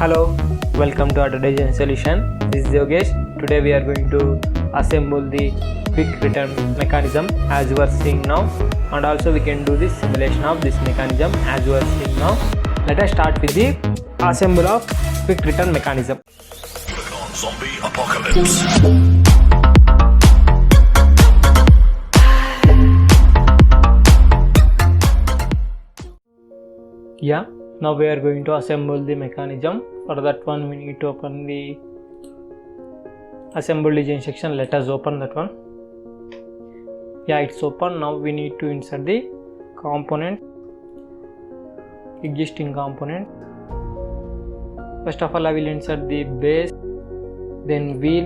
Hello, welcome to Auto Solution. This is Yogesh. Today we are going to assemble the quick return mechanism as you are seeing now, and also we can do the simulation of this mechanism as you are seeing now. Let us start with the assemble of quick return mechanism. Zombie apocalypse. Yeah, now we are going to assemble the mechanism. For that one we need to open the assemble design section. Let us open that one. Yeah, it's open. Now we need to insert the component, existing component. First of all, I will insert the base, then wheel,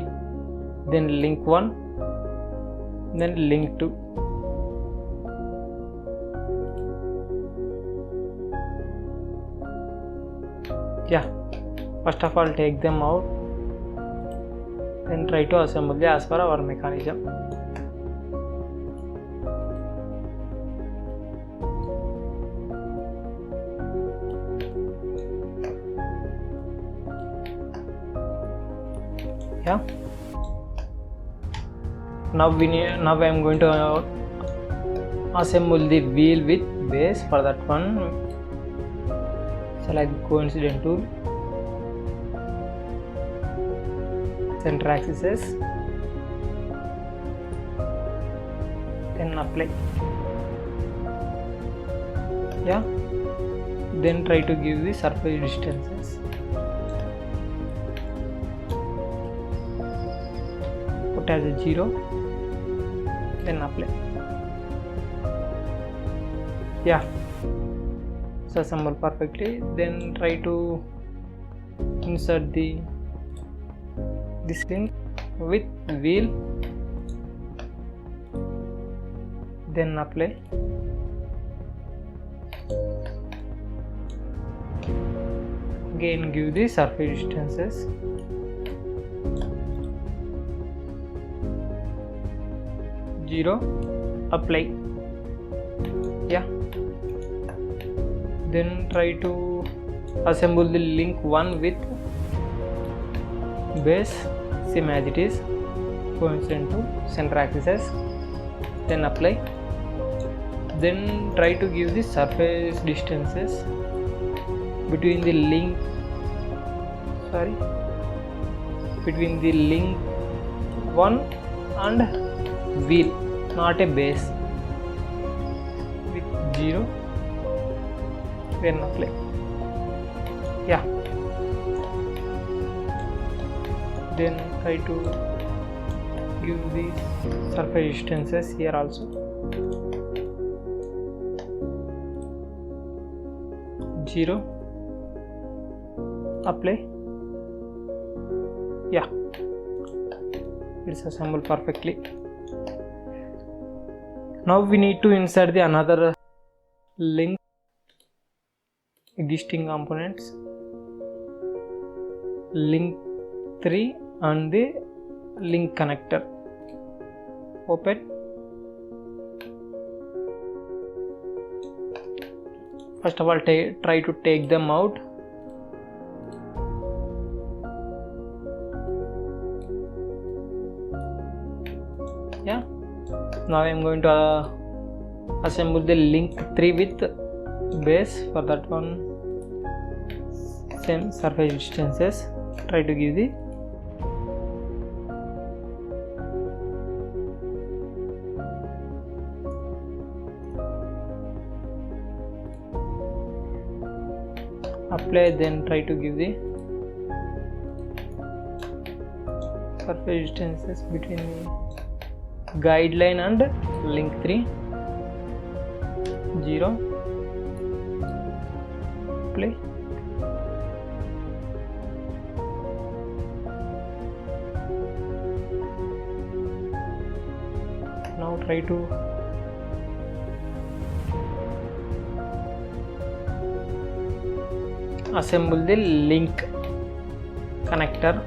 then link 1, then link 2. Yeah, first of all take them out, then try to assemble as per our mechanism. Yeah, now I am going to assemble the wheel with base. For that one, select coincident tool, center axis, then apply. Yeah, then try to give the surface distances. Put as a 0, then apply. Yeah, assemble perfectly. Then try to insert this link with wheel, then apply. Again give the surface distances. Zero, apply. Yeah, then try to assemble the link 1 with base, same as it is, coincident to center axis, then apply. Then try to give the surface distances between the link between the link 1 and wheel, not a base, with 0, then apply. Yeah, then try to give the surface distances here also. 0, apply. Yeah, it's assembled perfectly. Now we need to insert the another link, existing components, link 3 and the link connector. Open. First of all try to take them out. Yeah, now I am going to assemble the link 3 with base. For that one, same surface distances. Try to give the apply, then try to give the surface distances between the guideline and link 3. 0, play. Now try to assemble the link connector.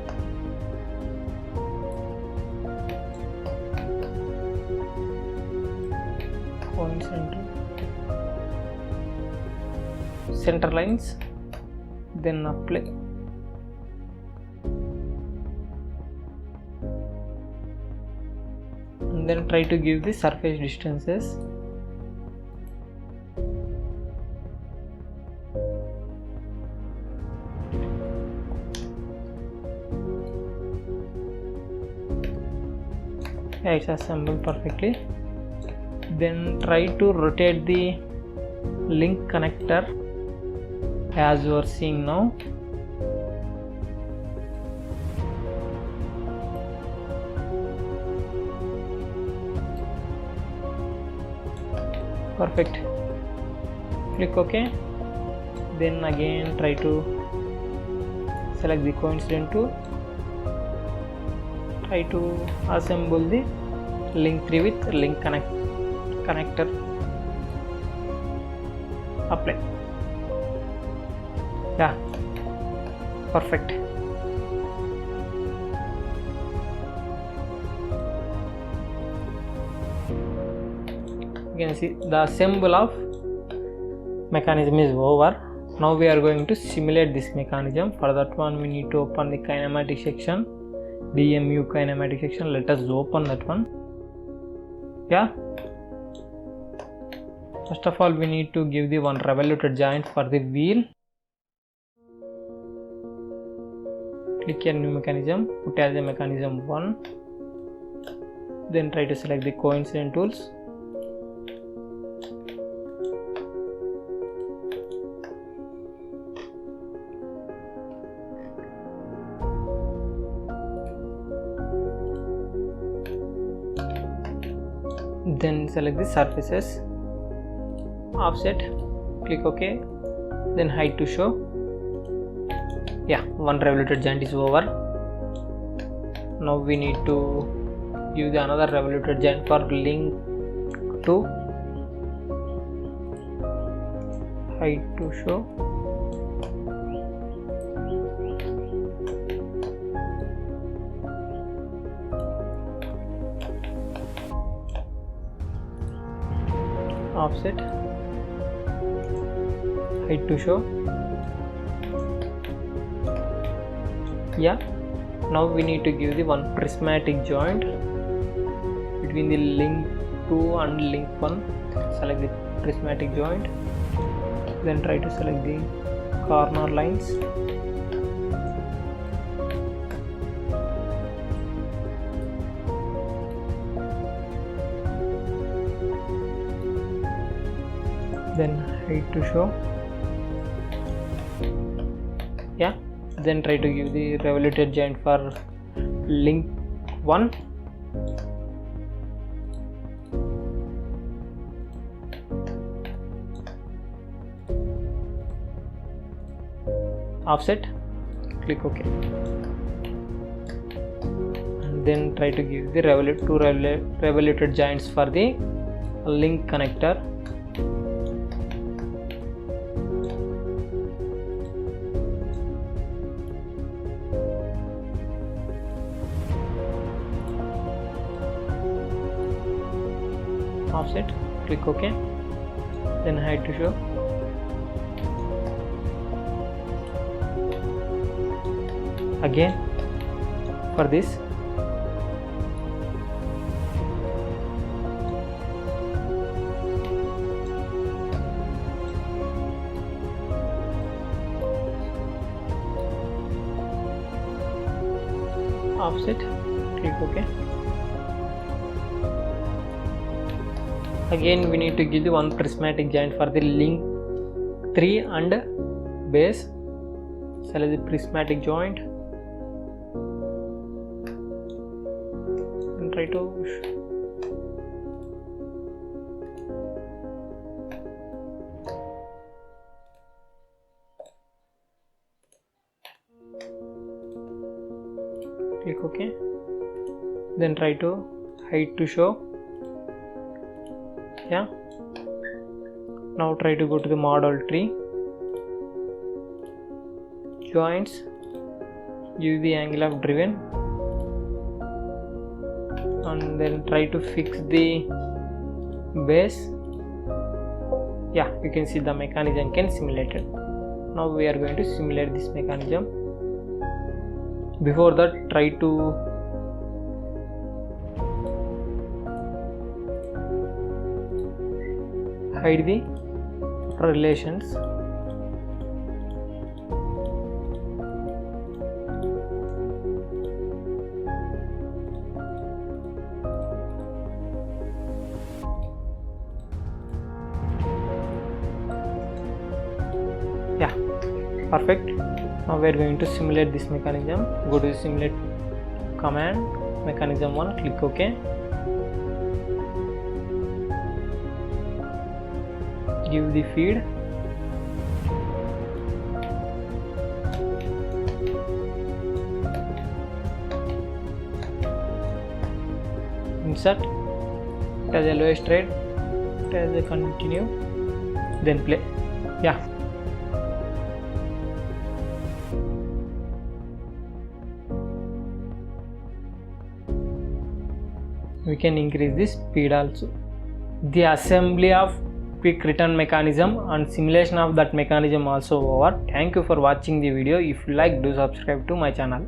Center lines, then apply. then try to give the surface distances. Yeah, it's assembled perfectly. Then try to rotate the link connector as you are seeing now. Perfect. Click OK. Then again try to select the coincident tool. Try to assemble the link 3 with link connector. Apply. Yeah, perfect. You can see the symbol of mechanism is over. Now we are going to simulate this mechanism. For that one we need to open the kinematic section, DMU kinematic section. Let us open that one. Yeah, first of all we need to give the one revoluted joint for the wheel. Click here, new mechanism, put as a mechanism 1. Then try to select the coincident tools. Then select the surfaces, offset, click OK, then height to show. Yeah, one revoluted joint is over. Now we need to use another revoluted joint for link 2, height to show. Offset, height to show. Yeah, now we need to give the one prismatic joint between the link 2 and link 1. Select the prismatic joint, then try to select the corner lines. Then height to show. Yeah, then try to give the revoluted joint for link 1. Offset, click OK, and then try to give the revoluted joints for the link connector. Offset, click OK, then height to show. Again for this, offset, click OK. Again we need to give the one prismatic joint for the link 3 and base. Select the prismatic joint and try to click OK, then try to height to show. Yeah, now try to go to the model tree, joints, give the angle of driven, and then try to fix the base. Yeah, you can see the mechanism can simulate it. Now we are going to simulate this mechanism. Before that, try to hide the relations. Yeah, perfect. Now we are going to simulate this mechanism. Go to the simulate command, mechanism 1, click OK. Give the feed. Insert it as a lowest rate, it as a continue, then play. Yeah. We can increase the speed also. The assembly of quick return mechanism and simulation of that mechanism also over. Thank you for watching the video. If you like, do subscribe to my channel.